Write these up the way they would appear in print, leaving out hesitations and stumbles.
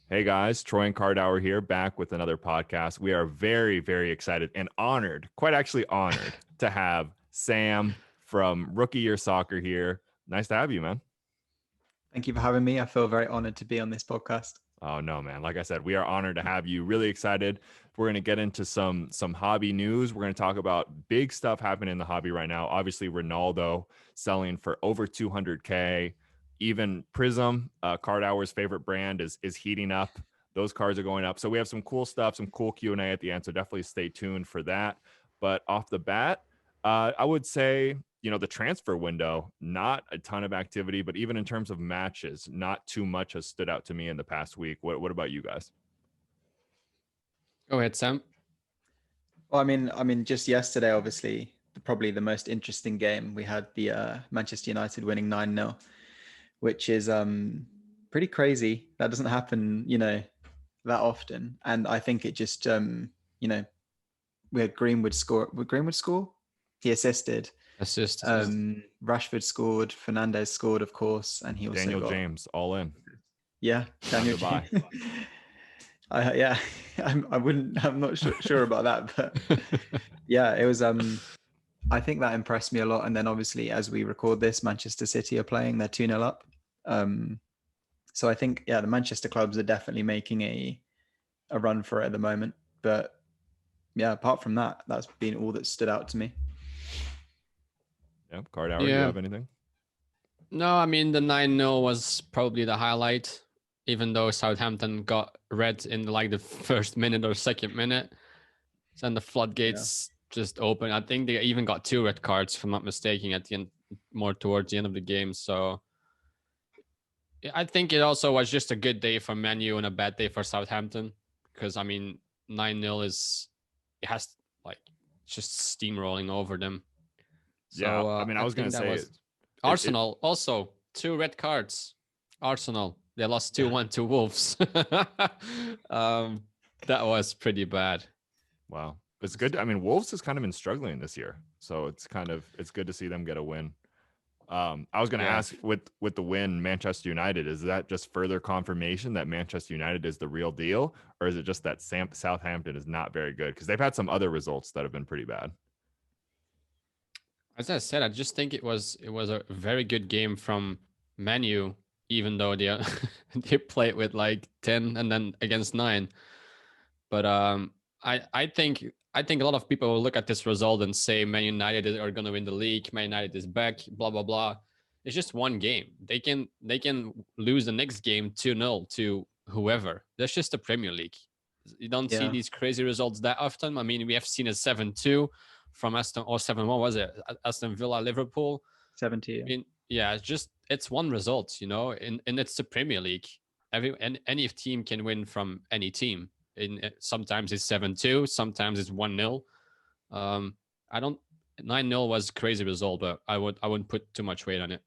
Hey guys, Troy and Cardauer here, back with another podcast. We are very, very excited and honored, quite actually honored, to have Sam from Rookie Year Soccer here. Nice to have you, man. Thank you for having me. I feel very honored to be on this podcast. Oh no, man. Like I said, we are honored to have you. Really excited. We're going to get into some hobby news. We're going to talk about big stuff happening in the hobby right now. Obviously, Ronaldo selling for over 200K. Even Prizm, Card Hour's favorite brand, is heating up. Those cards are going up. So we have some cool stuff, some cool Q&A at the end. So definitely stay tuned for that. But off the bat, I would say, the transfer window, not a ton of activity, but even in terms of matches, not too much has stood out to me in the past week. What about you guys? Go ahead, Sam. Well, just yesterday, obviously, probably the most interesting game. We had the Manchester United winning 9-0, which is pretty crazy. That doesn't happen, that often. And I think it just, we had Greenwood score. Would Greenwood score? He assisted. Assist. Rashford scored. Fernandez scored, of course, and he also Daniel got James, all in. Yeah, Daniel Goodbye. James. Yeah, I'm not sure about that, but yeah, it was. I think that impressed me a lot. And then obviously, as we record this, Manchester City are playing. They're 2-0 up. So I think, yeah, the Manchester clubs are definitely making a run for it at the moment. But yeah, apart from that, that's been all that stood out to me. Yeah, Card Hour, you Yeah. have anything? No, I mean, the 9-0 was probably the highlight, even though Southampton got red in like the first minute or second minute. Then the floodgates just open. I think they even got 2 red cards, if I'm not mistaken, at the end, more towards the end of the game. So I think it also was just a good day for Man U and a bad day for Southampton. Because, I mean, 9-0 it has, like, just steamrolling over them. So, Yeah, I was going to say Arsenal also 2 red cards. Arsenal, they lost 2-1 to Wolves. That was pretty bad. Wow. It's good. Wolves has kind of been struggling this year. So it's good to see them get a win. I was going to ask, with the win, Manchester United, is that just further confirmation that Manchester United is the real deal? Or is it just that Southampton is not very good? Because they've had some other results that have been pretty bad. As I said, I just think it was a very good game from Man U, even though they they played with like 10 and then against 9. But I think a lot of people will look at this result and say Man United are going to win the league. Man United is back. Blah blah blah. It's just one game. They can lose the next game 2-0 to whoever. That's just the Premier League. You don't see these crazy results that often. I mean, we have seen a 7-2 from Aston, or 7-1 was it? Aston Villa Liverpool. 70. I mean, yeah, it's one result, and it's the Premier League. Any team can win from any team. Sometimes it's 7-2, sometimes it's 1-0. I don't 9-0 was a crazy result, but I wouldn't put too much weight on it.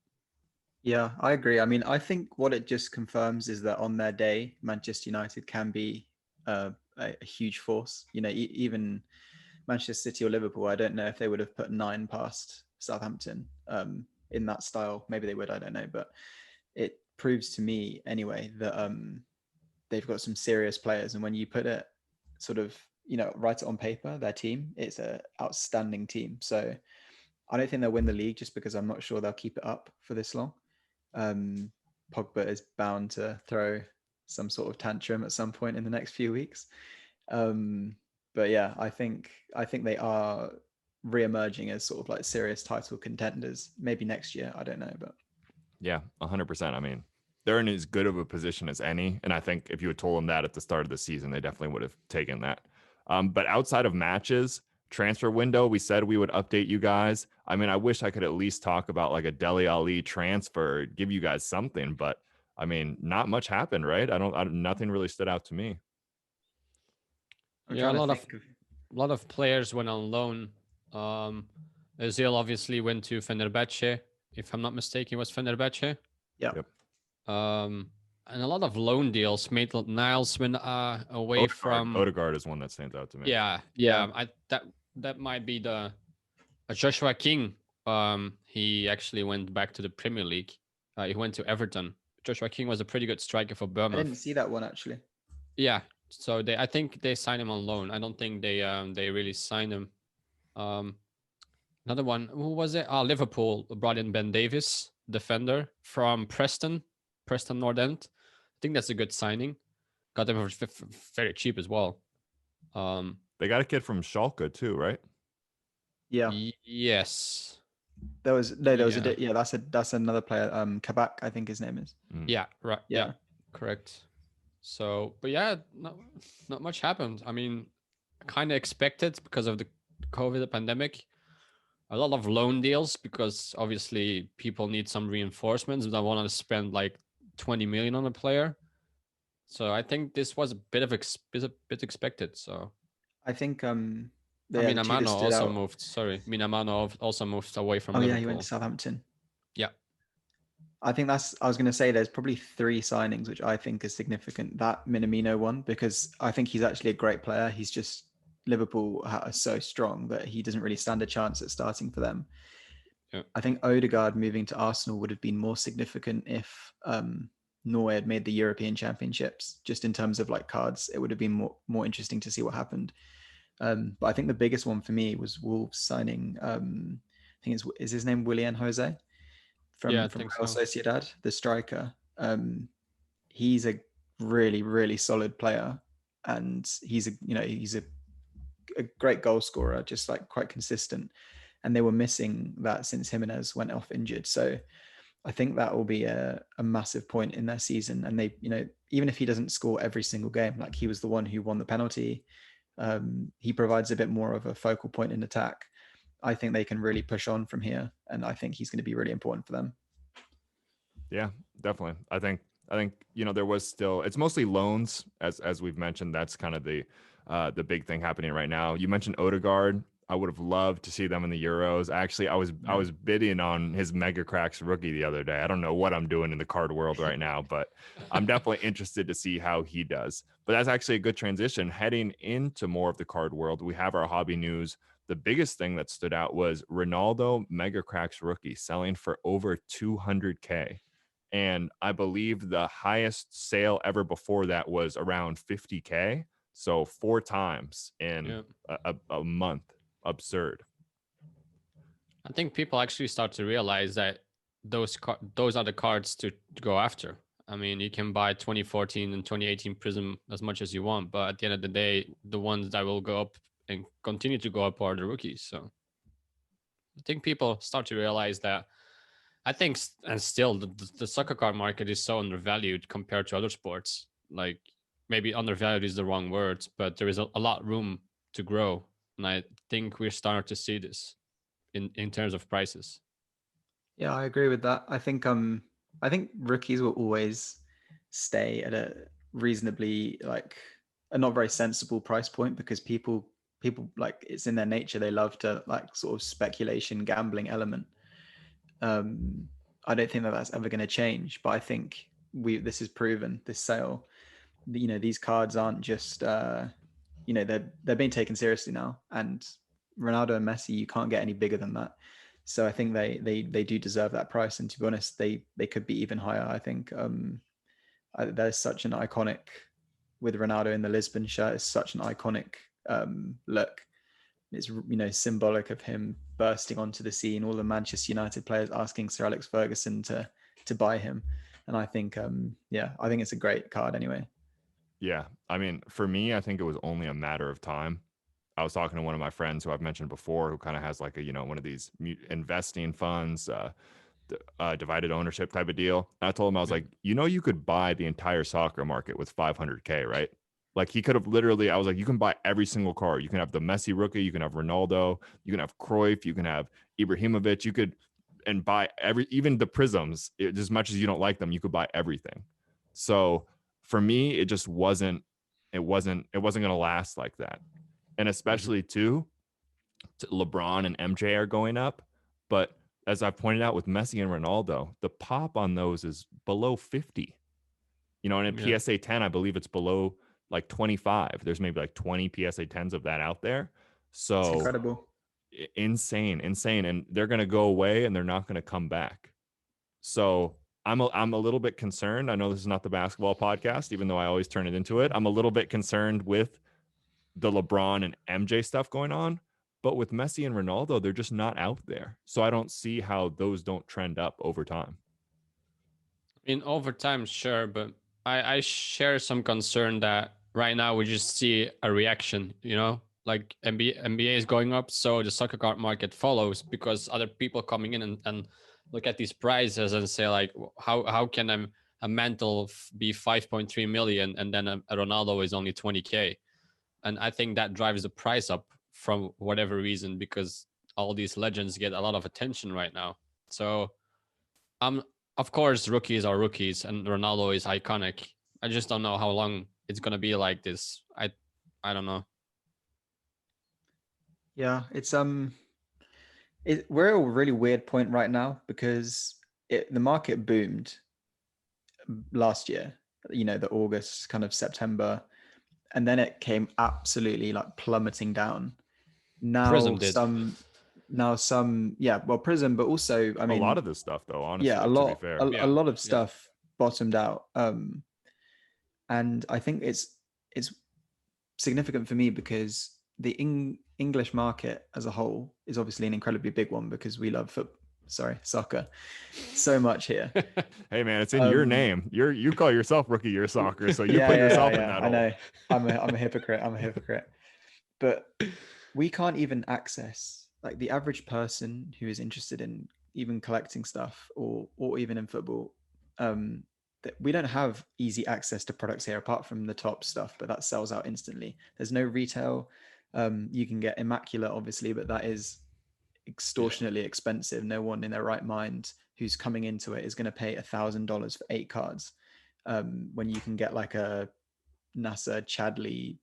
Yeah, I agree. I mean, I think what it just confirms is that on their day, Manchester United can be a huge force. Even Manchester City or Liverpool, I don't know if they would have put 9 past Southampton in that style. Maybe they would, I don't know. But it proves to me anyway that they've got some serious players. And when you put it sort of, write it on paper, their team, it's an outstanding team. So I don't think they'll win the league just because I'm not sure they'll keep it up for this long. Pogba is bound to throw some sort of tantrum at some point in the next few weeks. But yeah, I think they are re-emerging as sort of like serious title contenders. Maybe next year, I don't know, but yeah, 100%. They're in as good of a position as any, and I think if you had told them that at the start of the season, they definitely would have taken that. But outside of matches, transfer window, we said we would update you guys. I wish I could at least talk about like a Dele Ali transfer, give you guys something, but not much happened, right? Nothing really stood out to me. Yeah, a lot of players went on loan. Özil obviously went to Fenerbahce, if I'm not mistaken. It was Fenerbahce. Yeah. Yep. And a lot of loan deals. Maitland-Niles went away from Odegaard is one that stands out to me. Yeah. That might be the Joshua King. He actually went back to the Premier League. He went to Everton. Joshua King was a pretty good striker for I didn't Bournemouth. see that one actually. Yeah, so I think they signed him on loan. I don't think they really signed him. Um, Another one, who was it? Liverpool brought in Ben Davis, defender from Preston North End. I think that's a good signing. Got them for very cheap as well. They got a kid from Schalke too, right? Yeah, Yes. there was Yeah. yeah, that's another player. Kabak, I think his name is. Mm. Yeah. Right. Yeah. Yeah, Correct. So, but yeah, not much happened. I mean, kind of expected because of the COVID pandemic. A lot of loan deals because obviously people need some reinforcements. They want to spend like 20 million on a player. So I think this was a bit of a bit expected. So I think I yeah, mean, the two that Amano stood also out. moved. Sorry, Minamano also moved away from Oh yeah, he went to Liverpool. Southampton. Yeah, I think I was going to say there's probably three signings which I think is significant. That Minamino one, because I think he's actually a great player. He's just Liverpool are so strong that he doesn't really stand a chance at starting for them. yeah, I think Odegaard moving to Arsenal would have been more significant if Norway had made the European Championships. Just in terms of like cards, it would have been more interesting to see what happened. But I think the biggest one for me was Wolves signing. I think is his name Willian Jose yeah. I from think Real so. Sociedad, the striker. He's a really solid player, and he's a great goal scorer, just like quite consistent. And they were missing that since Jimenez went off injured. So I think that will be a massive point in their season. And they, even if he doesn't score every single game, like he was the one who won the penalty, he provides a bit more of a focal point in attack. I think they can really push on from here, and I think he's going to be really important for them. Yeah, definitely. I think there was still, it's mostly loans as we've mentioned. That's kind of the big thing happening right now. You mentioned Odegaard. I would have loved to see them in the Euros. Actually, I was bidding on his Mega Cracks rookie the other day. I don't know what I'm doing in the card world right now, but I'm definitely interested to see how he does. But that's actually a good transition. Heading into more of the card world, we have our hobby news. The biggest thing that stood out was Ronaldo Mega Cracks rookie selling for over 200K. And I believe the highest sale ever before that was around 50K. So 4 times in Yeah, a month. Absurd. I think people actually start to realize that those are the cards to go after. I mean, you can buy 2014 and 2018 Prism as much as you want, but at the end of the day, the ones that will go up and continue to go up are the rookies. So I think people start to realize that. I think, and still, the soccer card market is so undervalued compared to other sports. Like, maybe undervalued is the wrong word, but there is a lot room to grow, and I think we're starting to see this in terms of prices. Yeah, I agree with that. I think rookies will always stay at a reasonably like a not very sensible price point because people like it's in their nature. They love to like sort of speculation gambling element. Um, I don't think that that's ever going to change, but I think this is proven this sale. These cards aren't just they're being taken seriously now, and Ronaldo and Messi, you can't get any bigger than that. So I think they do deserve that price, and to be honest, they could be even higher. I think there's such an iconic with Ronaldo in the Lisbon shirt. It's such an iconic look. It's symbolic of him bursting onto the scene. All the Manchester United players asking Sir Alex Ferguson to buy him, and I think I think it's a great card anyway. Yeah. I mean, for me, I think it was only a matter of time. I was talking to one of my friends who I've mentioned before, who kind of has like one of these investing funds, divided ownership type of deal. And I told him, I was Yeah, like, you could buy the entire soccer market with 500K, right? Like he could have literally, I was like, you can buy every single card. You can have the Messi rookie, you can have Ronaldo, you can have Cruyff, you can have Ibrahimovic, you could, and buy even the Prisms, as much as you don't like them, you could buy everything. So for me, it just wasn't going to last like that. And mhm, especially too, LeBron and MJ are going up. But as I pointed out with Messi and Ronaldo, the pop on those is below 50. And in yeah, PSA 10, I believe it's below like 25. There's maybe like 20 PSA 10s of that out there. It's So incredible. insane. And they're going to go away and they're not going to come back. So I'm a little bit concerned. I know this is not the basketball podcast, even though I always turn it into it. I'm a little bit concerned with the LeBron and MJ stuff going on, but with Messi and Ronaldo, they're just not out there. So I don't see how those don't trend up over time. In overtime, sure, but I share some concern that right now we just see a reaction, like NBA is going up, so the soccer card market follows because other people coming in and look at these prices and say like, how can a mantle be 5.3 million and then a Ronaldo is only 20K? And I think that drives the price up from whatever reason because all these legends get a lot of attention right now. So of course, rookies are rookies, and Ronaldo is iconic. I just don't know how long it's gonna be like this. I don't know. Yeah, we're at a really weird point right now because the market boomed last year. The August, kind of September, and then it came absolutely like plummeting down. Now Prizm did. Yeah, well, Prizm, but also, I mean, a lot of this stuff, though, honestly, yeah, to be fair, a lot of stuff bottomed out. And I think it's significant for me because the English market as a whole is obviously an incredibly big one because we love soccer so much here. Hey man, it's in your name. You call yourself rookie year soccer, so you yeah, put yeah, yourself yeah, in that I hole. know. I'm a hypocrite. I'm a hypocrite. But we can't even access, like, the average person who is interested in even collecting stuff or even in football. That we don't have easy access to products here apart from the top stuff, but that sells out instantly. There's no retail. You can get Immaculate, obviously, but that is extortionately expensive. No one in their right mind who's coming into it is going to pay $1,000 for 8 cards, when you can get like a NASA Chadley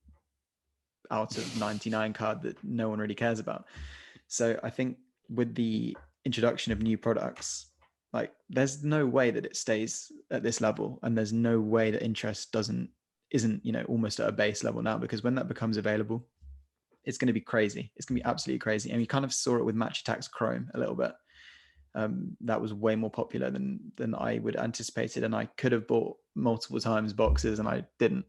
out of 99 card that no one really cares about. So I think with the introduction of new products, like, there's no way that it stays at this level, and there's no way that interest isn't almost at a base level now, because when that becomes available, it's going to be crazy. It's going to be absolutely crazy. And we kind of saw it with Match Attax Chrome a little bit. That was way more popular than I would anticipated, and I could have bought multiple times boxes and I didn't.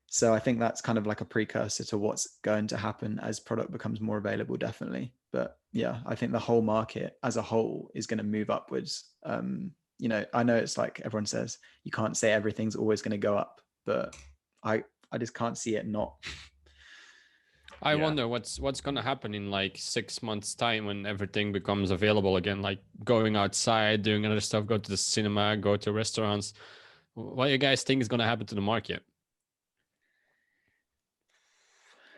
So I think that's kind of like a precursor to what's going to happen as product becomes more available, definitely. But yeah, I think the whole market as a whole is going to move upwards. I know it's like everyone says, you can't say everything's always going to go up, but I just can't see it not. I wonder what's going to happen in like 6 months time when everything becomes available again, like going outside, doing other stuff, go to the cinema, go to restaurants. What do you guys think is going to happen to the market?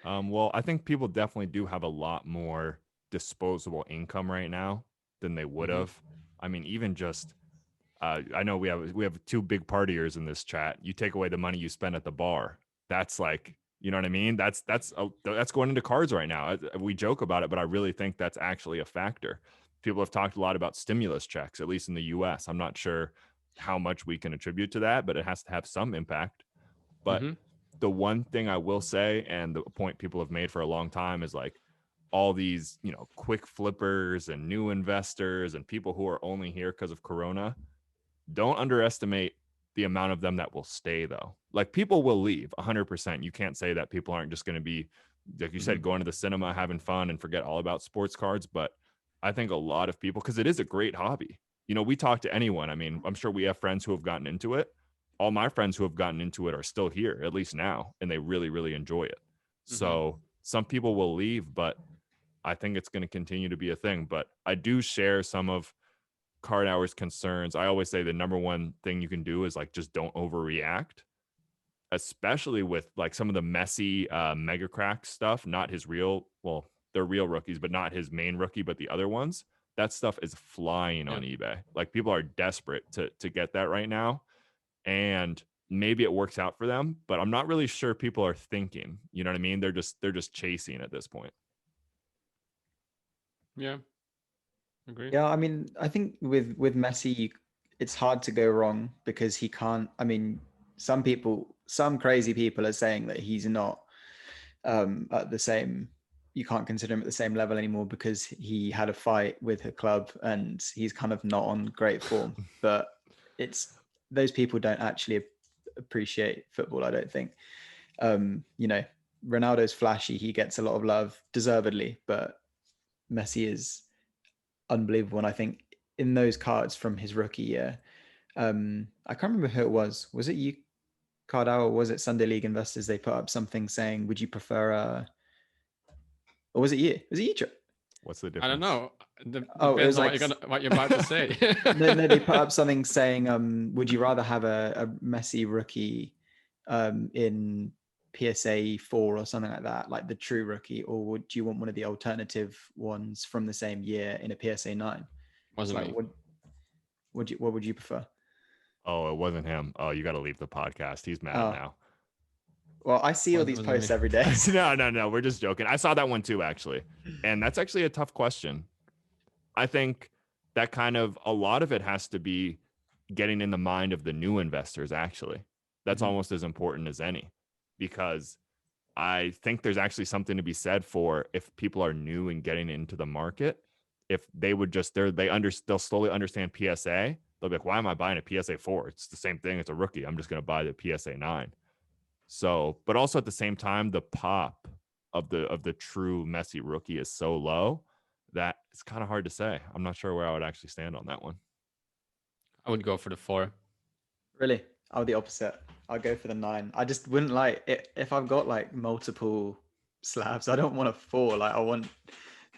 Well, I think people definitely do have a lot more disposable income right now than they would have. I mean, even just I know we have 2 big partiers in this chat. You take away the money you spend at the bar. That's like, you know what I mean? That's going into cards right now. We joke about it, but I really think that's actually a factor. People have talked a lot about stimulus checks, at least in the US. I'm not sure how much we can attribute to that, but it has to have some impact. But the one thing I will say, and the point people have made for a long time, is like all these, quick flippers and new investors and people who are only here because of Corona. Don't underestimate the amount of them that will stay, though. Like, people will leave 100%. You can't say that people aren't just going to be, like you said, going to the cinema, having fun, and forget all about sports cards. But I think a lot of people, because it is a great hobby. We talk to anyone. I mean, I'm sure we have friends who have gotten into it. All my friends who have gotten into it are still here, at least now, and they really, really enjoy it. So some people will leave, but I think it's going to continue to be a thing. But I do share some of Card Hour's concerns. I always say the number one thing you can do is like, just don't overreact, especially with like some of the messy mega crack stuff. Not his real, well, they're real rookies, but not his main rookie, but the other ones. That stuff is flying on eBay. Like, people are desperate to get that right now. And maybe it works out for them, but I'm not really sure people are thinking, you know what I mean? They're just chasing at this point. Yeah. Agree. Yeah, I mean, I think with Messi, it's hard to go wrong because he can't. I mean, some crazy people are saying that he's not at the same. You can't consider him at the same level anymore because he had a fight with a club and he's kind of not on great form. But it's those people don't actually appreciate football, I don't think. You know, Ronaldo's flashy, he gets a lot of love, deservedly, but Messi is unbelievable. And I think in those cards from his rookie year, I can't remember who it was. Was it you, Cardao, or was it Sunday League Investors? They put up something saying, "Would you prefer or was it you? Was it you, Joe? What's the I don't difference? know. Oh, it Depends was on like what you're about to say. no, they put up something saying, would you rather have a Messi rookie in PSA 4 or something like that, like the true rookie, or would you want one of the alternative ones from the same year in a PSA 9? It's Wasn't like, me. what would you prefer? Oh, it wasn't him. Oh, you got to leave the podcast. He's mad Oh, now. well, I see all these Wasn't me. posts every day. No. We're just joking. I saw that one too, actually. And that's actually a tough question. I think that kind of a lot of it has to be getting in the mind of the new investors, actually. That's Mhm. almost as important as any, because I think there's actually something to be said for if people are new and getting into the market, if they would just they'll slowly understand PSA. They'll be like, why am I buying a PSA 4? It's the same thing. It's a rookie. I'm just going to buy the PSA 9. So, but also at the same time, the pop of the true Messi rookie is so low that it's kind of hard to say. I'm not sure where I would actually stand on that one. I would go for the 4. Really? I'll the opposite. I'll go for the 9. I just wouldn't like it if I've got like multiple slabs. I don't want a 4. Like I want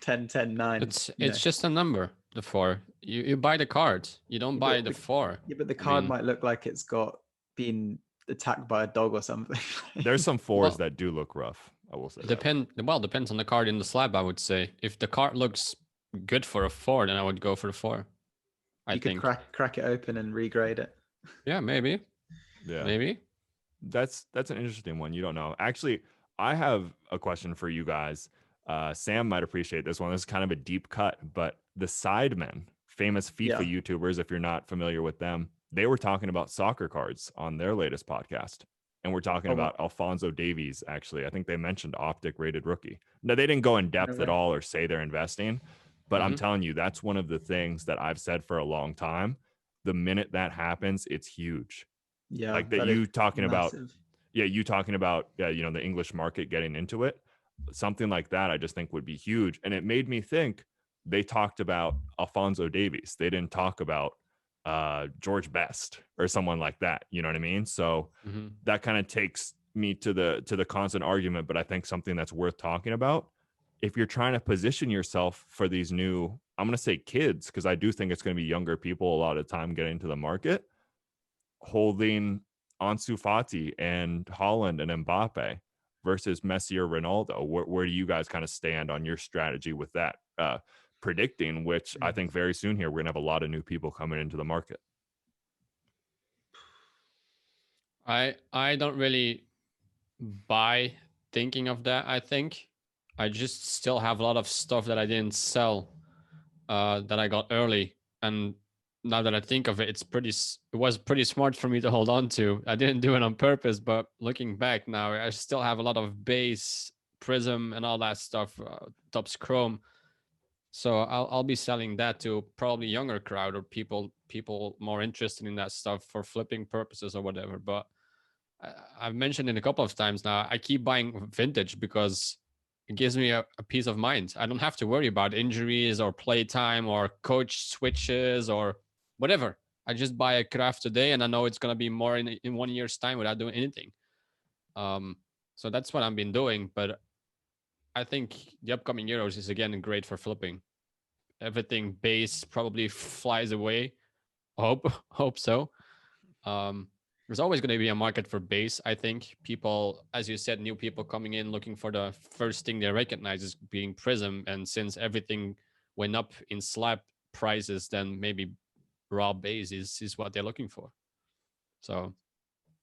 10, 10, 9. You know. It's just a number. The 4. You buy the card. You don't Yeah, buy the 4. but the I card mean, might look like it's got been attacked by a dog or something. There's some fours well, that do look rough. I will say that. depends on the card in the slab. I would say if the card looks good for a 4, then I would go for the 4. I You could think. crack it open and regrade it. Yeah, maybe, Yeah. maybe. That's an interesting one. You don't know. Actually, I have a question for you guys. Sam might appreciate this one. This is kind of a deep cut, but the Sidemen, famous Yeah. FIFA YouTubers, if you're not familiar with them, they were talking about soccer cards on their latest podcast. And we're talking Oh about well. Alfonso Davies, actually. I think they mentioned optic rated rookie. No, they didn't go in No depth at way. all or say they're investing, but I'm Hmm. telling you, that's one of the things that I've said for a long time. The minute that happens, it's huge. Yeah, Like that that is you talking about massive. you talking about the English market getting into it, something like that I just think would be huge. And it made me think they talked about Alfonso Davies. They didn't talk about George Best or someone like that. You know what I mean? So Hmm. that kind of takes me to the constant argument, but I think something that's worth talking about. If you're trying to position yourself for these new, I'm going to say kids, because I do think it's going to be younger people a lot of the time getting into the market, holding Ansu Fati and Holland and Mbappe versus Messi or Ronaldo. Where do you guys kind of stand on your strategy with that? Predicting, which I think very soon here, we're going to have a lot of new people coming into the market. I don't really buy thinking of that. I think I just still have a lot of stuff that I didn't sell, that I got early, and now that I think of it, it was pretty smart for me to hold on to. I didn't do it on purpose, but looking back now, I still have a lot of base Prizm and all that stuff, Topps Chrome. So I'll be selling that to probably younger crowd or people more interested in that stuff for flipping purposes or whatever. But I've mentioned it a couple of times now. I keep buying vintage because it gives me a peace of mind. I don't have to worry about injuries or playtime or coach switches or whatever. I just buy a craft today and I know it's going to be more in 1 year's time without doing anything. Um, so that's what I've been doing. But I think the upcoming Euros is again great for flipping. Everything base probably flies away. Hope so. Um, there's always going to be a market for base. I think people, as you said, new people coming in looking for the first thing they recognize is being Prizm, and since everything went up in slab prices, then maybe raw base is what they're looking for. So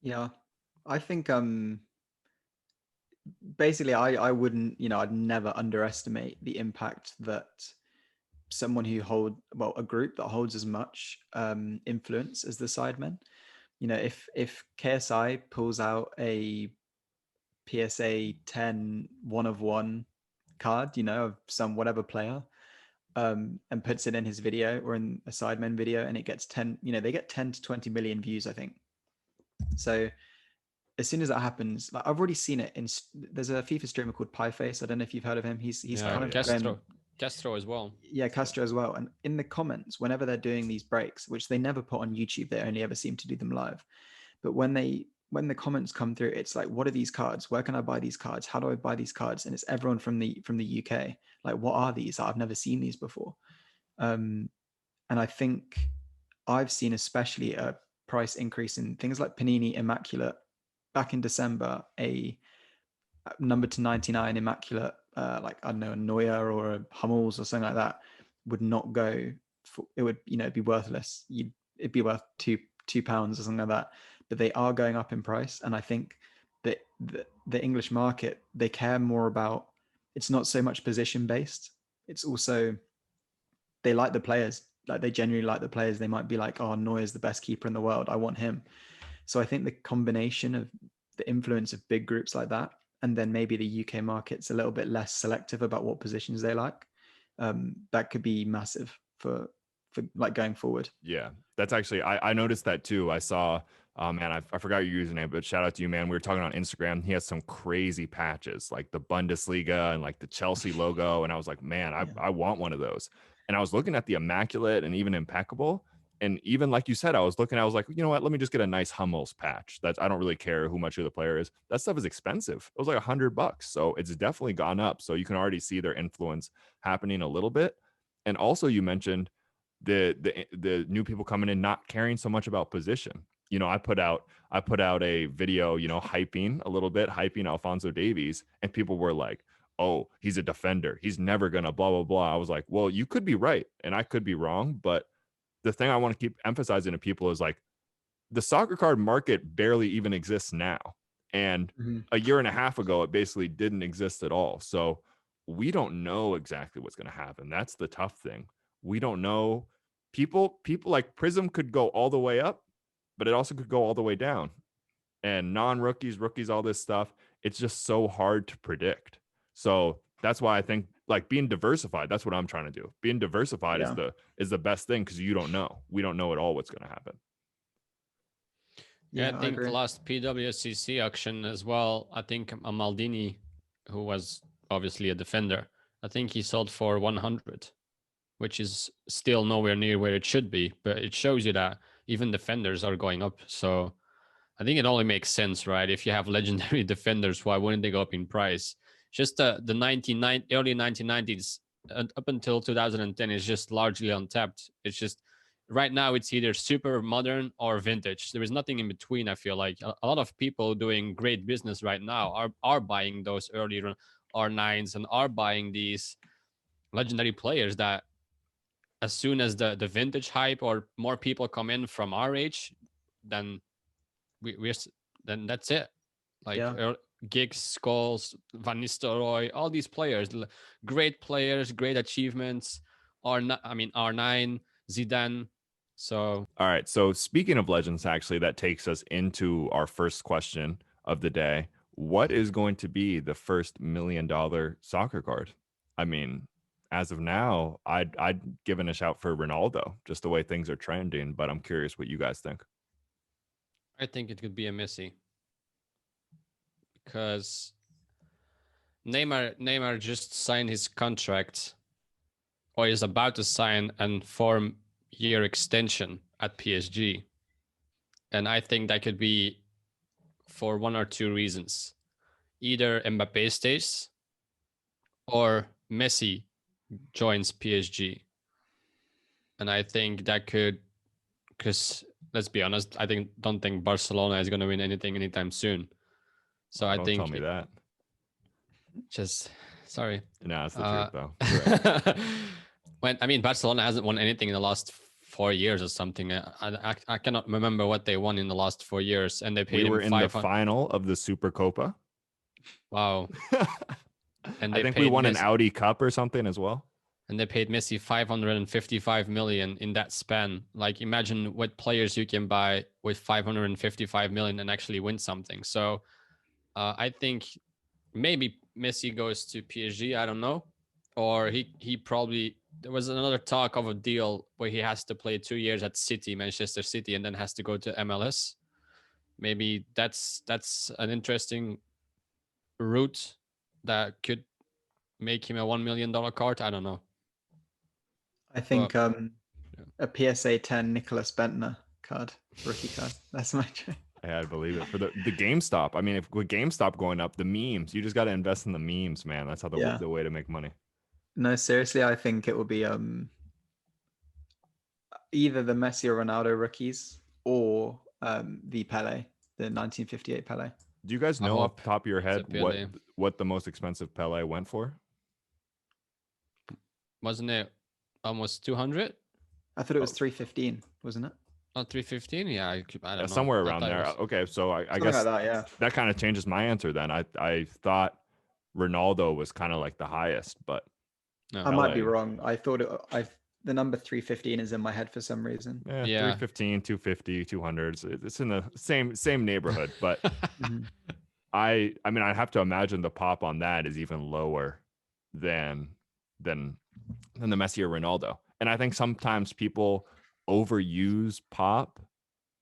Yeah. I think basically I wouldn't, I'd never underestimate the impact that someone who a group that holds as much influence as the Sidemen. If KSI pulls out a PSA 10 one of one card, of some whatever player, and puts it in his video or in a Sidemen video, and it gets 10, they get 10 to 20 million views, I think. So as soon as that happens, like I've already seen it there's a FIFA streamer called Pieface. I don't know if you've heard of him. He's Yeah, kind of Castro as well. Yeah, Castro as well. And in the comments, whenever they're doing these breaks, which they never put on YouTube, they only ever seem to do them live. But when the comments come through, it's like, what are these cards? Where can I buy these cards? How do I buy these cards? And it's everyone from the UK. Like, what are these? I've never seen these before. And I think I've seen especially a price increase in things like Panini Immaculate. Back in December, a number to 99 Immaculate, like, I don't know, a Neuer or a Hummels or something like that, would not go for, it would, be worthless. It'd be worth £2 or something like that. But they are going up in price. And I think that the English market, they care more about, it's not so much position based. It's also, they like the players. Like, they genuinely like the players. They might be like, oh, Neuer's the best keeper in the world, I want him. So I think the combination of the influence of big groups like that, and then maybe the UK market's a little bit less selective about what positions they like, that could be massive for like going forward. Yeah, that's actually, I noticed that too. I saw, man, I forgot your username, but shout out to you, man. We were talking on Instagram. He has some crazy patches, like the Bundesliga and like the Chelsea logo. And I was like, man, I want one of those. And I was looking at the Immaculate and even Impeccable. And even like you said, I was like, you know what? Let me just get a nice Hummels patch. I don't really care who much of the player is. That stuff is expensive. It was like $100. So it's definitely gone up. So you can already see their influence happening a little bit. And also you mentioned the new people coming in not caring so much about position. I put out a video, hyping Alphonso Davies, and people were like, oh, he's a defender, he's never gonna blah blah blah. I was like, well, you could be right and I could be wrong, but the thing I want to keep emphasizing to people is like, the soccer card market barely even exists now. And a year and a half ago, it basically didn't exist at all. So we don't know exactly what's going to happen. That's the tough thing. We don't know. People like Prizm could go all the way up, but it also could go all the way down. And non-rookies, rookies, all this stuff, it's just so hard to predict. So that's why I think like being diversified, that's what I'm trying to do. Being diversified is the best thing, because you don't know. We don't know at all what's going to happen. Yeah, I think the last PWSCC auction as well, I think Maldini, who was obviously a defender, I think he sold for 100, which is still nowhere near where it should be, but it shows you that even defenders are going up. So I think it only makes sense, right? If you have legendary defenders, why wouldn't they go up in price? Just the early 1990s up until 2010 is just largely untapped. It's just right now it's either super modern or vintage. There is nothing in between. I feel like a lot of people doing great business right now are buying those early R9s and are buying these legendary players that as soon as the vintage hype or more people come in from our age, then then that's it. Like Giggs, Scholes, Van Nistelrooy, all these players, great players, great achievements. R9, Zidane. So all right. So speaking of legends, actually, that takes us into our first question of the day. What is going to be the first $1 million soccer card? I mean, as of now, I'd given a shout for Ronaldo, just the way things are trending. But I'm curious what you guys think. I think it could be a Messi, because Neymar just signed his contract, or is about to sign a 4-year extension at PSG. And I think that could be for one or two reasons. Either Mbappe stays or Messi joins PSG. And I think that could, because let's be honest, don't think Barcelona is going to win anything anytime soon. So I think don't tell me that. Just sorry. No, it's the truth though. Right. Barcelona hasn't won anything in the last 4 years or something. I cannot remember what they won in the last 4 years, and they paid. We were in the final of the Supercopa. Wow. And I think we won an Audi Cup or something as well. And they paid Messi 555 million in that span. Like, imagine what players you can buy with 555 million and actually win something. So I think maybe Messi goes to PSG. I don't know. Or he probably there was another talk of a deal where he has to play 2 years at City, Manchester City, and then has to go to MLS. Maybe that's an interesting route that could make him a $1 million card. I don't know. I But think a PSA 10 Nicholas Bentner card, rookie card. That's my choice. Yeah, I believe it. For the GameStop. I mean, if with GameStop going up, the memes, you just got to invest in the memes, man. That's how the way to make money. No, seriously, I think it will be either the Messi or Ronaldo rookies or the Pele, the 1958 Pele. Do you guys I know off hope the top of your it's a head Pele. what the most expensive Pele went for? Wasn't it almost 200? I thought it was 315, wasn't it? Not 315? Yeah, I don't know. Somewhere I around thought it there. was- Okay, so I Something guess like that, yeah. that kind of changes my answer then. I thought Ronaldo was kind of like the highest, but No. I might be Pele, wrong. I thought the number 315 is in my head for some reason. yeah, Yeah. 315, 250, 200s. It's in the same neighborhood, but Mhm. I mean, I'd have to imagine the pop on that is even lower than than the Messi or Ronaldo. And I think sometimes people overuse pop.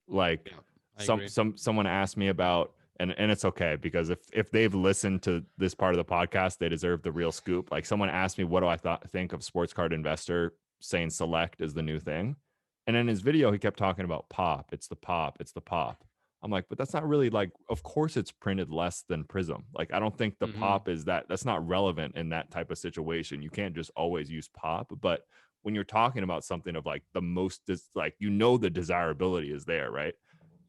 Like Yeah, I agree. someone asked me about, and it's okay because if they've listened to this part of the podcast, they deserve the real scoop. Like someone asked me, what do I think of Sports Card Investor saying select is the new thing? And in his video, he kept talking about pop. It's the pop. It's the pop. I'm like, but that's not really like, of course it's printed less than Prizm. Like, I don't think the pop is that's not relevant in that type of situation. You can't just always use pop. But when you're talking about something of like the most, like, the desirability is there, right?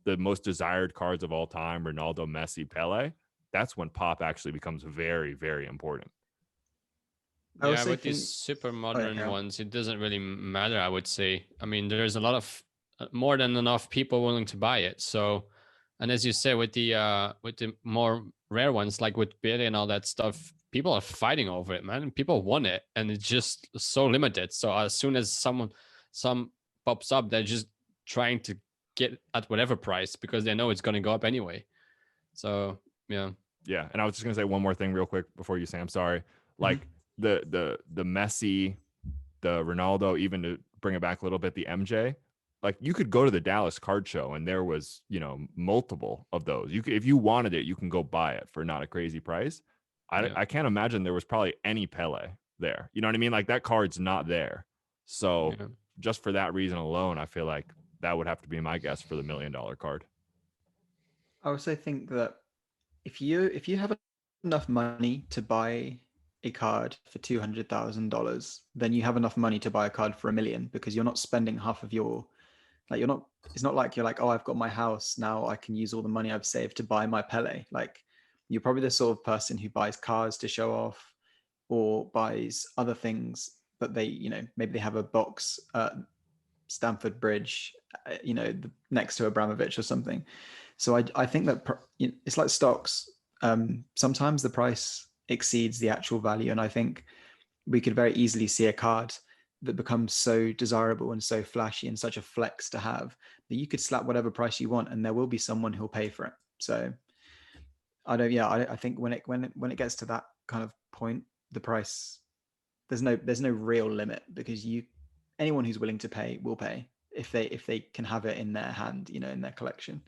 The most desired cards of all time, Ronaldo, Messi, Pele, that's when pop actually becomes very, very important. I Yeah, also with these think, super oh, yeah, modern yeah. ones, it doesn't really matter, I would say. I mean, there's a lot of more than enough people willing to buy it. So, and as you said, with the more rare ones, like with Billy and all that stuff, people are fighting over it, man. People want it, and it's just so limited. So as soon as some pops up, they're just trying to get at whatever price because they know it's going to go up anyway. So yeah. Yeah, and I was just gonna say one more thing real quick before you say I'm sorry. Mhm. Like the Messi, the Ronaldo, even to bring it back a little bit, the MJ. Like you could go to the Dallas card show and there was, multiple of those. You could, if you wanted it, you can go buy it for not a crazy price. Yeah. I can't imagine there was probably any Pele there. You know what I mean? Like that card's not there. So Yeah. just for that reason alone, I feel like that would have to be my guess for the $1 million card. I also think that if you have enough money to buy a card for $200,000, then you have enough money to buy a card for $1 million because you're not spending half of your like you're not. It's not like you're like, oh, I've got my house now. I can use all the money I've saved to buy my Pele. Like you're probably the sort of person who buys cars to show off or buys other things, but maybe they have a box at Stamford Bridge, next to Abramovich or something. So I think that it's like stocks. Sometimes the price exceeds the actual value, and I think we could very easily see a card that becomes so desirable and so flashy and such a flex to have that you could slap whatever price you want, and there will be someone who'll pay for it. So I think when it gets to that kind of point, the price there's no real limit because anyone who's willing to pay will pay if they can have it in their hand, in their collection.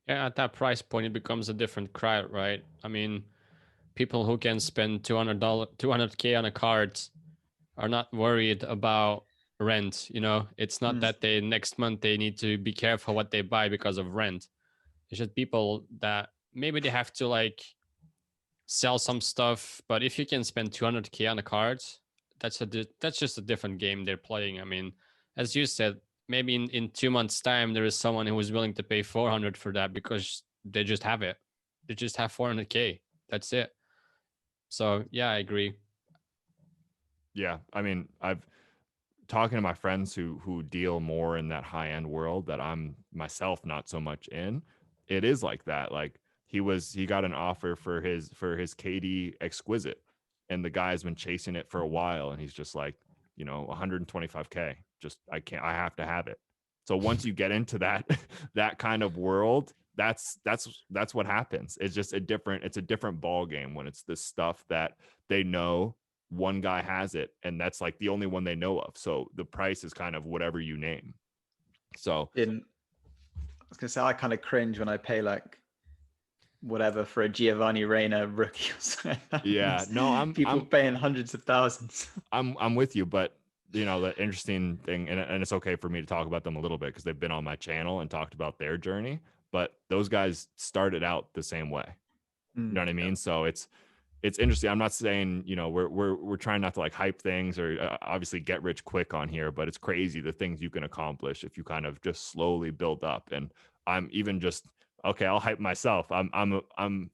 Yeah, at that price point, it becomes a different crowd, right? I mean, people who can spend $200K on a card are not worried about rent. It's not that they next month they need to be careful what they buy because of rent. It's just people that maybe they have to like sell some stuff, but if you can spend 200K on a card, that's just a different game they're playing. I mean, as you said, maybe in 2 months' time there is someone who is willing to pay 400 for that because they just have it. They just have 400K. That's it. So yeah, I agree. Yeah, I mean, I've talking to my friends who deal more in that high end world that I'm myself not so much in. It is like that. Like he got an offer for his KD exquisite, and the guy's been chasing it for a while, and he's just like, 125K. Just I have to have it. So once you get into that that kind of world, that's what happens. It's just it's a different ball game when it's this stuff that they know one guy has it, and that's like the only one they know of. So the price is kind of whatever you name. So I was gonna say, I kind of cringe when I pay like whatever for a Giovanni Reina rookie or something. yeah, no, People paying hundreds of thousands. I'm with you, but you know, the interesting thing, and it's okay for me to talk about them a little bit because they've been on my channel and talked about their journey, but those guys started out the same way. You know what I mean? So it's interesting. I'm not saying, you know, we're trying not to like hype things or obviously get rich quick on here, but it's crazy the things you can accomplish if you kind of just slowly build up. And I'm even just okay, I'll hype myself. I'm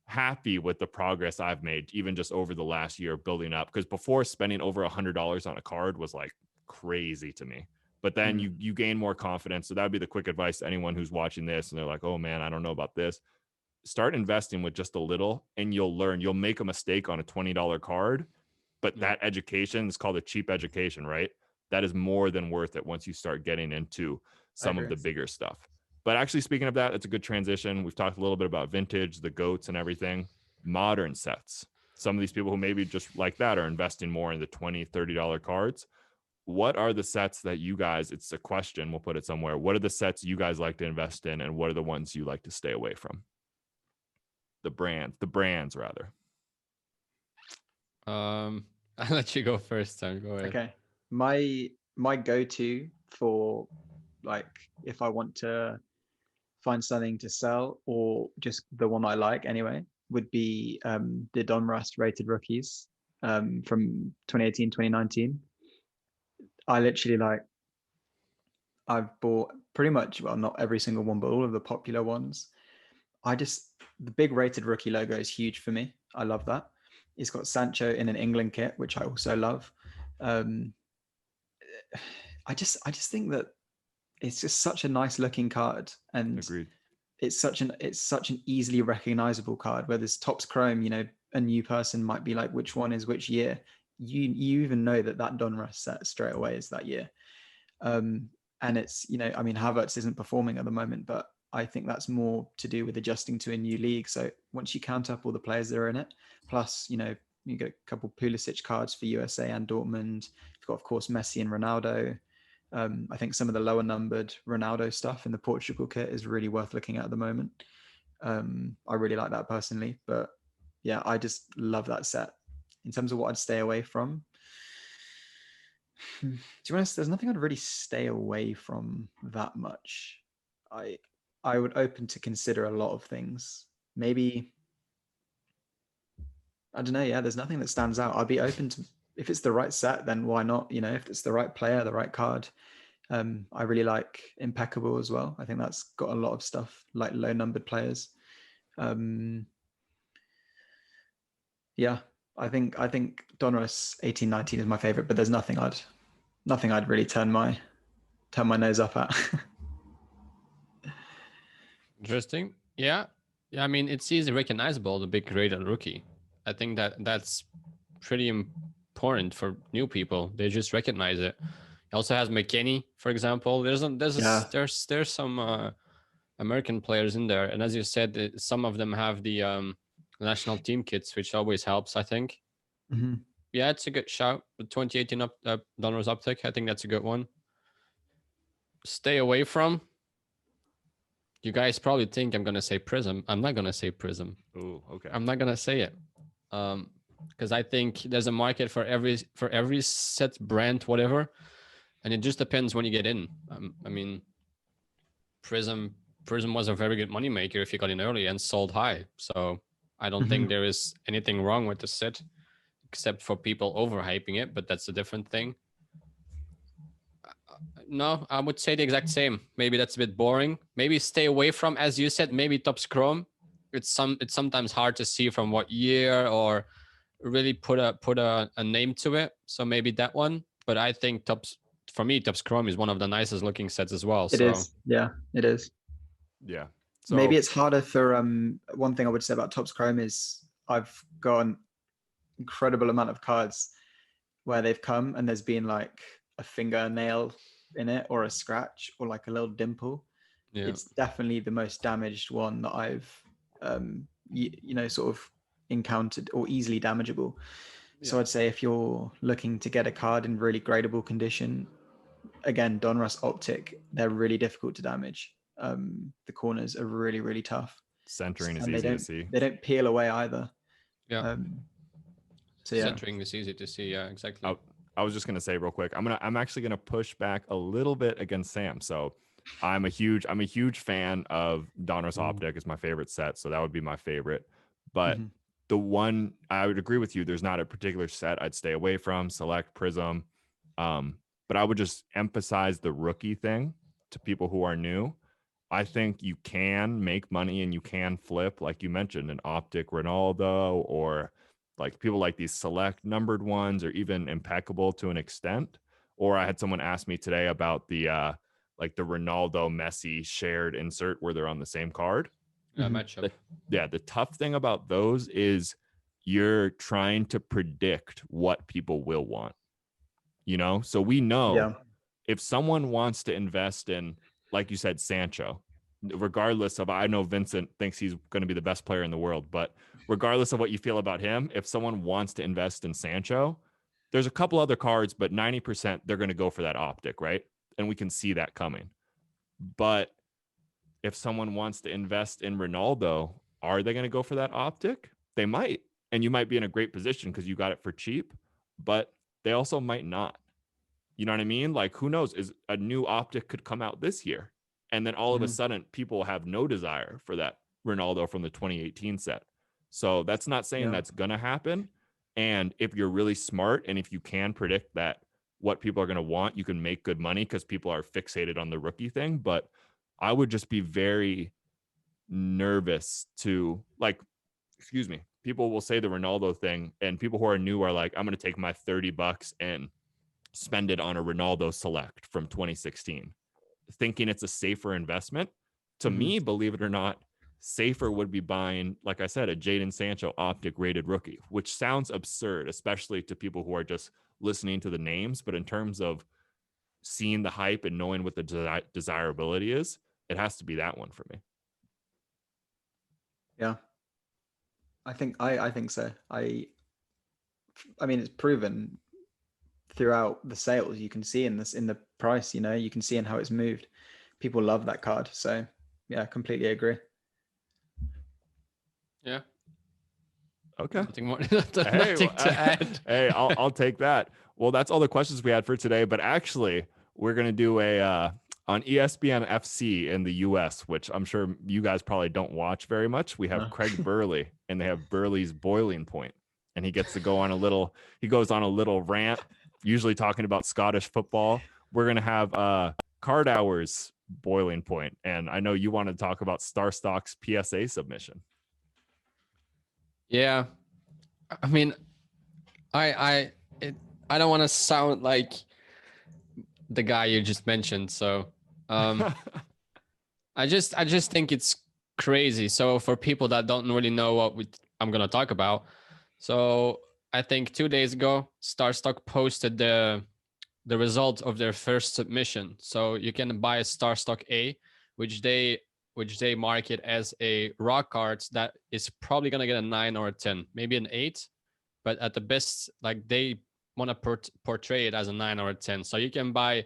happy with the progress I've made, even just over the last year building up. Because before, spending over $100 on a card was like crazy to me. But then you gain more confidence. So that would be the quick advice to anyone who's watching this and they're like, oh man, I don't know about this. Start investing with just a little and you'll learn. You'll make a mistake on a $20 card, but that education is called a cheap education, right? That is more than worth it once you start getting into some of the bigger stuff. But actually, speaking of that, it's a good transition. We've talked a little bit about vintage, the goats and everything. Modern sets. Some of these people who maybe just like that are investing more in the $20, $30 cards. What are the sets that you guys, it's a question, we'll put it somewhere. What are the sets you guys like to invest in and what are the ones you like to stay away from? The brands rather. I'll let you go first, Sam. Go ahead. Okay. My go-to for like if I want to find something to sell or just the one I like anyway would be the Donruss rated rookies from 2018, 2019. I literally I've bought pretty much, well, not every single one, but all of the popular ones. The big rated rookie logo is huge for me. I love that. It's got Sancho in an England kit, which I also love. Um, I just think that it's just such a nice looking card, and Agreed. it's such an easily recognizable card. Where there's Topps Chrome, you know, a new person might be like, which one is which year? You even know that Donruss set straight away is that year. And it's, you know, I mean, Havertz isn't performing at the moment, but I think that's more to do with adjusting to a new league. So once you count up all the players that are in it, plus, you know, you get a couple Pulisic cards for USA and Dortmund. You've got, of course, Messi and Ronaldo. I think some of the lower numbered Ronaldo stuff in the Portugal kit is really worth looking at the moment. I really like that personally, but yeah, I just love that set. In terms of what I'd stay away from, to be honest, there's nothing I'd really stay away from that much. I would open to consider a lot of things. Maybe, I don't know. Yeah, there's nothing that stands out. I'd be open to, if it's the right set, then why not? You know, if it's the right player, the right card. I really like Impeccable as well. I think that's got a lot of stuff like low numbered players. Yeah, I think Donruss 1819 is my favorite, but there's nothing I'd really turn my nose up at. Interesting. Yeah. Yeah. I mean, it's easily recognizable, the big rated rookie. I think that's pretty important for new people. They just recognize it. It also has McKinney, for example. There's some American players in there, and as you said, some of them have the national team kits, which always helps. I think. Mm-hmm. Yeah, it's a good shout. The 2018 Donruss uptick. I think that's a good one. Stay away from. You guys probably think I'm gonna say Prizm. I'm not gonna say Prizm. Oh, okay. I'm not gonna say it. Because I think there's a market for every set, brand, whatever, and it just depends when you get in. I mean, Prizm was a very good moneymaker if you got in early and sold high. So I don't think there is anything wrong with the set, except for people overhyping it. But that's a different thing. No, I would say the exact same. Maybe that's a bit boring. Maybe stay away from, as you said, maybe Topps Chrome. It's sometimes hard to see from what year or really put a name to it. So maybe that one. But I think Topps Chrome is one of the nicest looking sets as well. It is. Yeah, it is. Yeah. So Maybe it's harder for one thing I would say about Topps Chrome is I've got an incredible amount of cards where they've come and there's been like a fingernail in it or a scratch or like a little dimple. Yeah. It's definitely the most damaged one that I've you know, sort of encountered, or easily damageable. So I'd say if you're looking to get a card in really gradable condition, again, Donruss Optic, they're really difficult to damage. The corners are really, really tough, Centering is and easy to see. they don't peel away either. Yeah. So yeah, Centering is easy to see. Yeah, exactly. I was just gonna say real quick. I'm actually gonna push back a little bit against Sam. So I'm a huge fan of Donruss Optic. It's my favorite set, so that would be my favorite. But the one I would agree with you. There's not a particular set I'd stay away from. Select, Prizm, but I would just emphasize the rookie thing to people who are new. I think you can make money and you can flip, like you mentioned, an Optic Ronaldo, or like people like these select numbered ones, or even impeccable to an extent. Or I had someone ask me today about the like the Ronaldo Messi shared insert where they're on the same card. Matchup. The tough thing about those is you're trying to predict what people will want. So we know if someone wants to invest in, like you said, Sancho, regardless of, I know Vincent thinks he's going to be the best player in the world, but regardless of what you feel about him, if someone wants to invest in Sancho, there's a couple other cards, but 90% they're going to go for that Optic, right? And we can see that coming. But if someone wants to invest in Ronaldo, are they going to go for that Optic? They might. And you might be in a great position because you got it for cheap, but they also might not. You know what I mean? Like, who knows? Is a new Optic could come out this year, and then all of a sudden people have no desire for that Ronaldo from the 2018 set. So that's not saying that's going to happen. And if you're really smart and if you can predict that what people are going to want, you can make good money because people are fixated on the rookie thing. But I would just be very nervous to, like, excuse me, people will say the Ronaldo thing, and people who are new are like, I'm going to take my $30 and spend it on a Ronaldo Select from 2016, thinking it's a safer investment. To me, believe it or not, safer would be buying, like I said, a Jadon Sancho Optic rated rookie, which sounds absurd, especially to people who are just listening to the names. But in terms of seeing the hype and knowing what the desirability is, it has to be that one for me. Yeah, I think so. I mean, it's proven throughout the sales. You can see in the price. You can see in how it's moved. People love that card. So yeah, completely agree. Yeah. Okay. Nothing more. Nothing to add. Hey, I'll take that. Well, that's all the questions we had for today. But actually, we're gonna do a on ESPN FC in the US, which I'm sure you guys probably don't watch very much. We have Craig Burley, and they have Burley's Boiling Point, and he gets to go on a little. He goes on a little rant, usually talking about Scottish football. We're gonna have Card Hours Boiling Point, and I know you want to talk about StarStock's PSA submission. Yeah, I mean, I don't want to sound like the guy you just mentioned. So, I just think it's crazy. So for people that don't really know what I'm gonna talk about, so I think 2 days ago, StarStock posted the result of their first submission. So you can buy a StarStock A, which they mark it as a raw card that is probably gonna get a 9 or a 10, maybe an 8, but at the best, like, they want to portray it as a 9 or a 10. So you can buy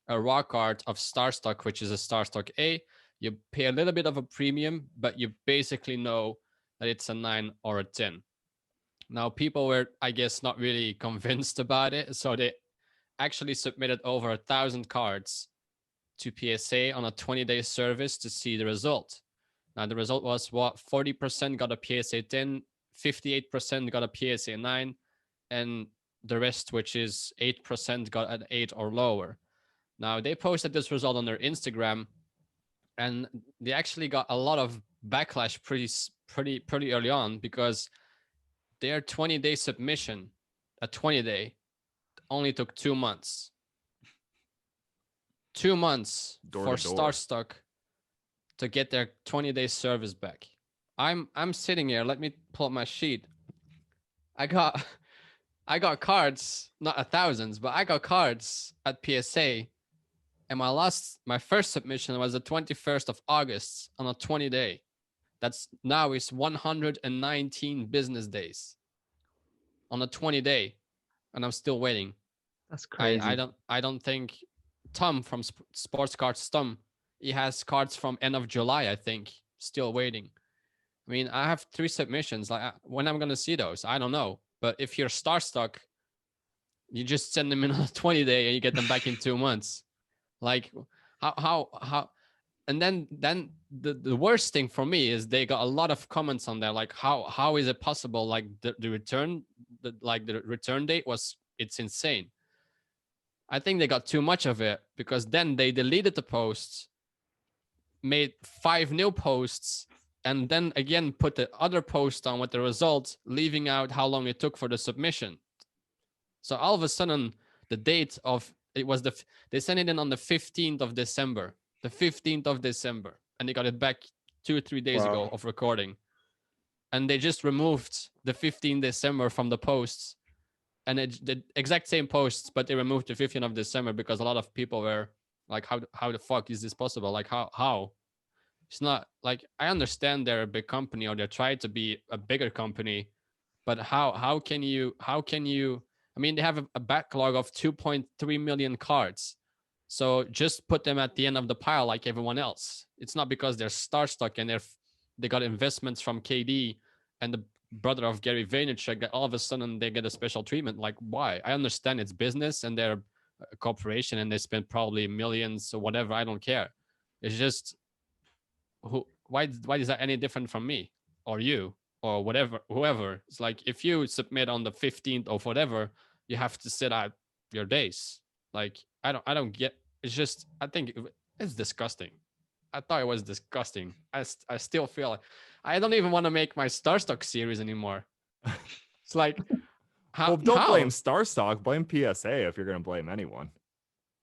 a raw card of StarStock, which is a StarStock A. You pay a little bit of a premium, but you basically know that it's a 9 or a 10. Now, people were, I guess, not really convinced about it, so they actually submitted over 1,000 cards to PSA on a 20-day service to see the result. Now, the result was 40% got a PSA 10, 58% got a PSA 9, and the rest, which is 8%, got an 8 or lower. Now, they posted this result on their Instagram, and they actually got a lot of backlash pretty early on, because their 20-day submission, a 20-day, only took 2 months. 2 months for StarStock to get their 20-day service back. I'm sitting here. Let me pull up my sheet. I got cards, not thousands, but I got cards at PSA, and my first submission was the 21st of August on a 20-day. That's now is 119 business days. on a 20-day, and I'm still waiting. That's crazy. I don't think Tom from Sports Cards Tom, he has cards from end of July, I think, still waiting. I mean, I have 3 submissions. Like, when I'm gonna see those, I don't know. But if you're star stuck, you just send them in on a 20-day and you get them back in 2 months. Like, how? And then the worst thing for me is they got a lot of comments on there, like how is it possible? Like the return, the return date it's insane. I think they got too much of it, because then they deleted the posts, made 5 new posts, and then again put the other post on with the results, leaving out how long it took for the submission. So all of a sudden, the date of it was they sent it in on the 15th of December, and they got it back 2 or 3 days ago of recording, and they just removed the 15th December from the posts. And it's the exact same posts, but they removed the 15th of December because a lot of people were like, how the fuck is this possible? Like, how? It's not like, I understand they're a big company, or they're trying to be a bigger company, but how can you? I mean, they have a backlog of 2.3 million cards, so just put them at the end of the pile like everyone else. It's not because they're star stuck and they got investments from KD and the brother of Gary Vaynerchuk that all of a sudden they get a special treatment. Like, why? I understand it's business and they're a corporation and they spend probably millions or whatever. I don't care. It's just, why is that any different from me or you or whatever, whoever? It's like, if you submit on the 15th of whatever, you have to sit out your days. Like, I don't get. It's just, I think it's disgusting. I thought it was disgusting. I still feel like I don't even want to make my Starstock series anymore. It's like, well, don't blame Starstock. Blame PSA if you're going to blame anyone.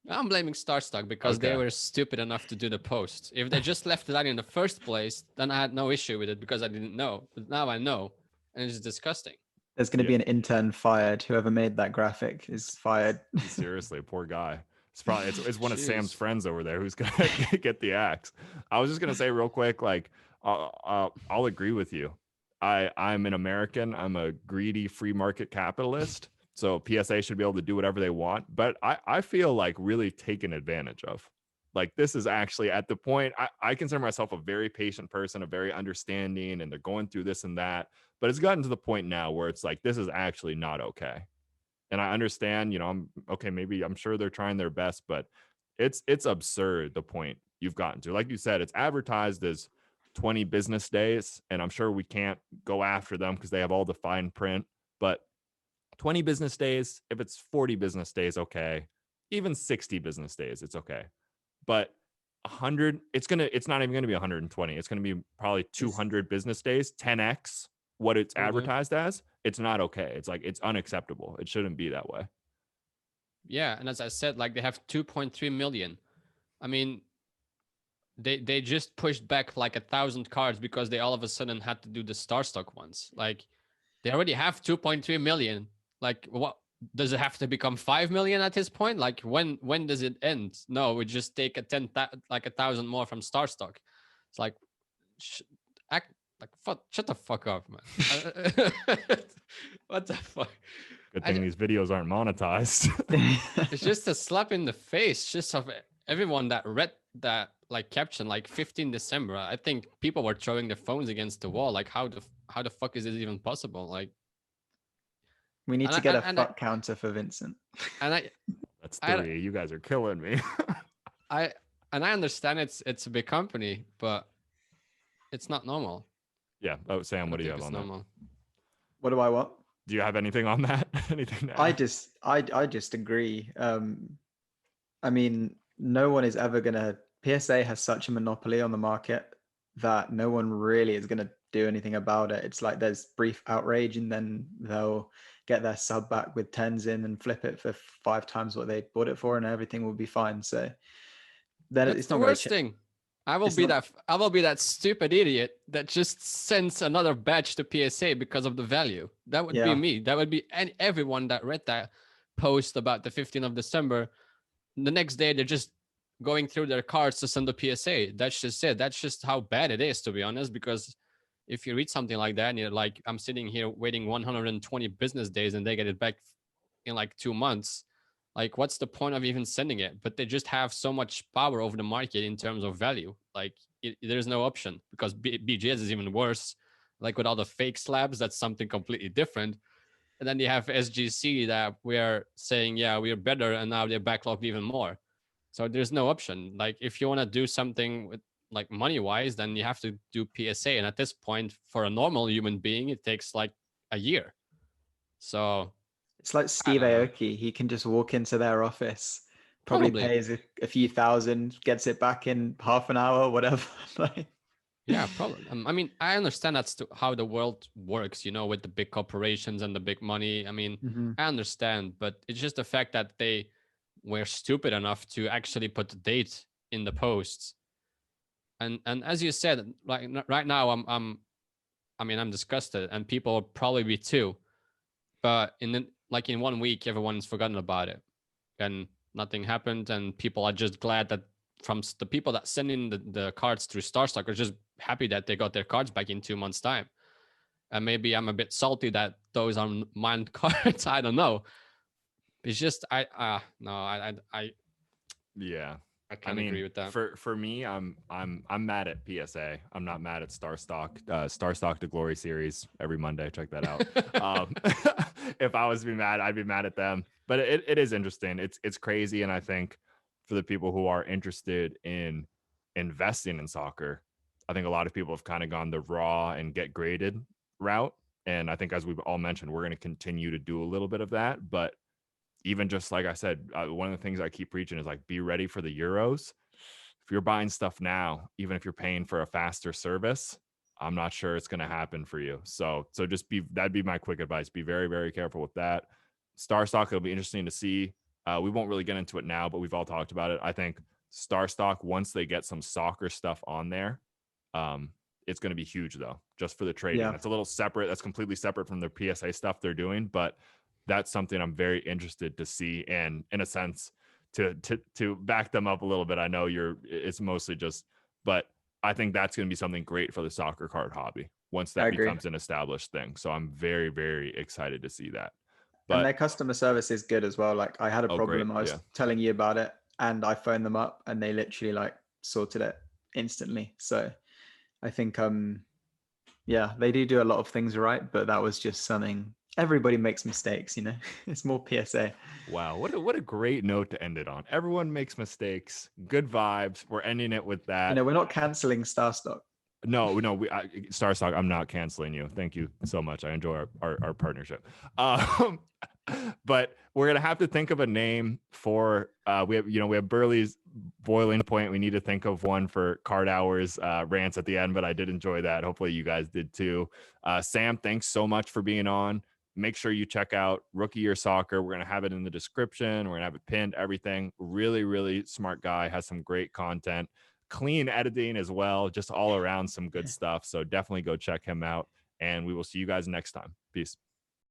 I'm blaming Starstock because they were stupid enough to do the post. If they just left it out in the first place, then I had no issue with it because I didn't know. But now I know, and it's disgusting. There's going to be an intern fired. Whoever made that graphic is fired. Seriously, poor guy. It's probably it's one of Sam's friends over there who's gonna get the axe. I was just gonna say real quick, like I'll agree with you. I'm an American. I'm a greedy free market capitalist. So PSA should be able to do whatever they want. But I feel like really taken advantage of. Like, this is actually at the point, I consider myself a very patient person, a very understanding, and they're going through this and that. But it's gotten to the point now where it's like, this is actually not okay. And I understand, I'm okay. Maybe I'm sure they're trying their best, but it's absurd the point you've gotten to. Like you said, it's advertised as 20 business days, and I'm sure we can't go after them because they have all the fine print. But 20 business days, if it's 40 business days, okay. Even 60 business days, it's okay. But 100, it's not even gonna be 120. It's gonna be probably 200 business days, 10x what it's advertised as. It's not okay. It's like, it's unacceptable. It shouldn't be that way. Yeah, and as I said, like, they have 2.3 million. I mean, they just pushed back like 1,000 cards because they all of a sudden had to do the Starstock ones. Like, they already have 2.3 million. Like, what does it have to become 5 million at this point? Like, when does it end? No, we just take 1,000 more from Starstock. It's like, shut the fuck up, man. What the fuck? Good thing these videos aren't monetized. It's just a slap in the face, just of everyone that read that like caption, like 15 December. I think people were throwing their phones against the wall. Like, how the fuck is this even possible? Like, we need to get a fuck counter for Vincent. And that's 3. You guys are killing me. I understand it's a big company, but it's not normal. Yeah. Oh, Sam, what do you have on that? What do I want? Do you have anything on that? Anything? I just agree. I mean, no one is ever gonna. PSA has such a monopoly on the market that no one really is gonna do anything about it. It's like there's brief outrage, and then they'll get their sub back with 10s in and flip it for 5 times what they bought it for, and everything will be fine. So then it's not the worst thing. I will be that stupid idiot that just sends another badge to PSA because of the value. That would be me. That would be everyone that read that post about the 15th of December. The next day, they're just going through their cards to send the PSA. That's just it. That's just how bad it is, to be honest, because if you read something like that and you're like, I'm sitting here waiting 120 business days and they get it back in like 2 months, like what's the point of even sending it? But they just have so much power over the market in terms of value. Like there's no option because BGS is even worse. Like with all the fake slabs, that's something completely different. And then you have SGC that we are saying, yeah, we are better, and now they're backlogged even more. So there's no option. Like if you want to do something with like money wise, then you have to do PSA. And at this point, for a normal human being, it takes like a year. So It's like I Steve don't know. Aoki. He can just walk into their office, probably Probably. pays a few thousand, gets it back in half an hour, whatever. Like, Yeah, probably. I mean, I understand that's how the world works, you know, with the big corporations and the big money. I mean, mhm. I understand, but it's just the fact that they were stupid enough to actually put the date in the posts. And as you said, like right now, I mean, I'm disgusted, and people will probably be too. But like in 1 week, everyone's forgotten about it, and nothing happened, and people are just glad that from the people that send in the cards through StarStock are just happy that they got their cards back in 2 months' time. And maybe I'm a bit salty that those are mine cards. I don't know. It's just no, Yeah. I I can't agree mean, with that. for me, I'm mad at PSA. I'm not mad at Star Stock to Glory series every Monday. Check that out. Um, if I was to be mad, I'd be mad at them. But it is interesting. It's crazy, and I think for the people who are interested in investing in soccer, I think a lot of people have kind of gone the raw and get graded route. And I think, as we've all mentioned, we're going to continue to do a little bit of that. But even just like I said, one of the things I keep preaching is like, be ready for the Euros. If you're buying stuff now, even if you're paying for a faster service, I'm not sure it's going to happen for you. So just that'd be my quick advice. Be very, very careful with that. Star Stock, it'll be interesting to see. We won't really get into it now, but we've all talked about it. I think Star Stock, once they get some soccer stuff on there, um, it's going to be huge though, just for the trading. Yeah, That's a little separate. That's completely separate from the PSA stuff they're doing, but that's something I'm very interested to see. And in a sense, to back them up a little bit, I know it's mostly just, but I think that's going to be something great for the soccer card hobby once I that agree. becomes an established thing. So I'm very, very excited to see that. And But their customer service is good as well. Like I had a oh, great, problem, I yeah. was telling you about it, and I phoned them up, and they literally like sorted it instantly. So I think yeah, they do a lot of things right, but that was just something. Everybody makes mistakes, you know. It's more PSA. Wow, what a great note to end it on. Everyone makes mistakes. Good vibes. We're ending it with You that. know, we're not canceling StarStock. No, Starstock, I'm not canceling you. Thank you so much. I enjoy our partnership. Um, but we're gonna have to think of a name for we have Burley's boiling point. We need to think of one for Card Hours rants at the end, but I did enjoy that. Hopefully you guys did too. Sam, thanks so much for being on. Make sure you check out Rookie Year Soccer. We're gonna have it in the description. We're gonna have it pinned, everything. Really, really smart guy, has some great content, clean editing as well, just all around some good stuff. So definitely go check him out. And we will see you guys next time. Peace.